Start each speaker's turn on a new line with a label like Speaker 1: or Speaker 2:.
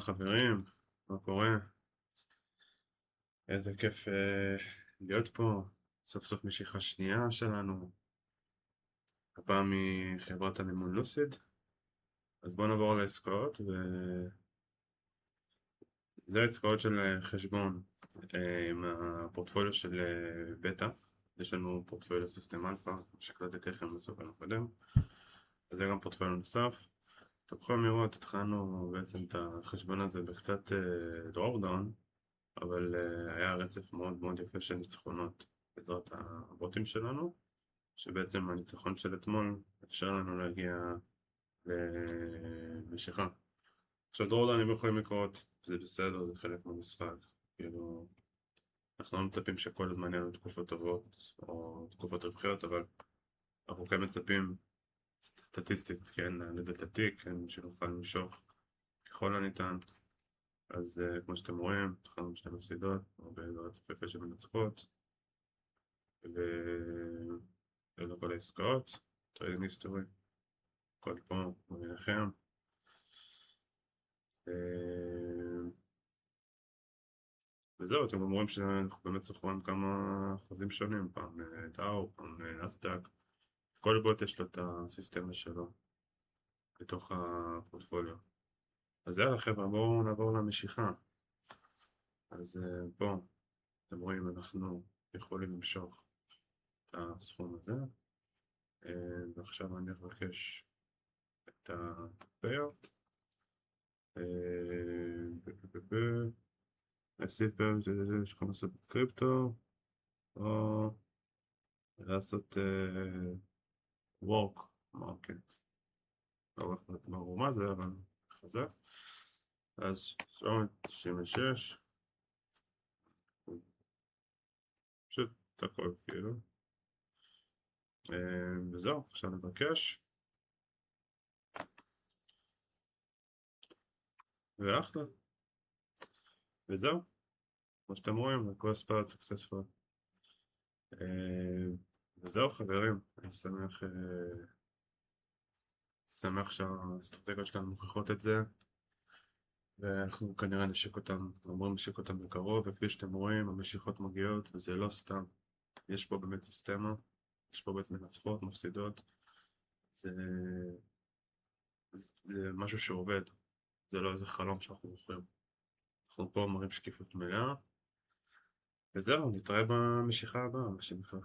Speaker 1: חברים, מה קורה? איזה כיף להיות פה. סוף סוף משיכה שנייה שלנו, הפעם מחברת המימון לוסיד. אז בואו נעבור לעסקאות, וזה העסקאות של חשבון עם הפורטפוליו של בטא. יש לנו פורטפוליו סיסטם אלפא, שהקלטתי לכם בסוף הקודם. אז זה גם פורטפוליו נוסף. אתם יכולים לראות, התחלנו בעצם את החשבון הזה בקצת דרופדאון, אבל היה רצף מאוד מאוד יפה של ניצחונות בעזרת הבוטים שלנו, שבעצם הניצחון של אתמול אפשר לנו להגיע למשיכה. עכשיו דרופדאונים יכולים לקרות, זה בסדר, זה חלק מהמשחק, כאילו אנחנו לא מצפים שכל הזמן יהיו תקופות טובות או תקופות רווחיות, אבל אנחנו כן מצפים סטטיסטית, כן, להעמיד את התיק, כן, שנוכל למשוך ככל הניתן. אז כמו שאתם רואים, התחלנו בשתי מפסידות, ברצף יפה של מנצחות, ואלו כל העסקאות, טריידינג היסטורי, הכל פה מביניכם. וזהו, אתם אומרים שאנחנו באמת שוחררים כמה אחוזים שונים, פעם דאו, פעם נסדק, כל בוט יש לו את הסיסטמה שלו בתוך הפורטפוליו. אז יאללה חבר'ה, בואו נעבור למשיכה. אז פה, אתם רואים, אנחנו יכולים למשוך את הסכום הזה, ועכשיו אני אבקש את ה-payout, להוסיף payout שיכולים לעשות בקריפטו, או לעשות work market. לא הולכת ברור מה זה, אבל כזה. אז 796, פשוט את הכל כאילו. וזהו, עכשיו נבקש. ואחלה. וזהו. כמו שאתם רואים, הכל ספארט סקסספול. וזהו חברים, אני שמח שהאסטרטגיות שלנו מוכיחות את זה. ואנחנו כנראה נשיק אותם, אמורים נשיק אותם בקרוב, וכפי שאתם רואים, המשיכות מגיעות, וזה לא סתם. יש פה באמת סיסטמה, יש פה באמת מנצחות, מפסידות. זה משהו שעובד, זה לא איזה חלום שאנחנו מוכרים. אנחנו פה מראים שקיפות מלאה, וזהו, נתראה במשיכה הבאה, מה שנקרא.